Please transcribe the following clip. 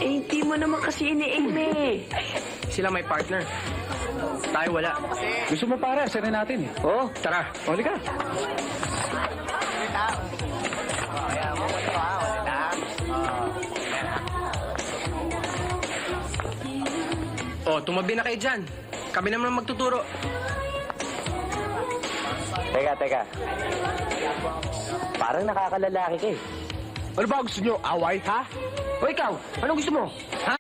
hindi mo naman kasi ini-aim eh. Sila may partner. Tayo wala. Gusto mo para, sarin natin eh. Oo, tara. Huli ka. Oh, tumabi na kayo dyan. Kami naman ang magtuturo. Teka. Parang nakakalalaki ka eh. Ano ba gusto nyo? Away, ha? O ikaw, anong gusto mo? Ha?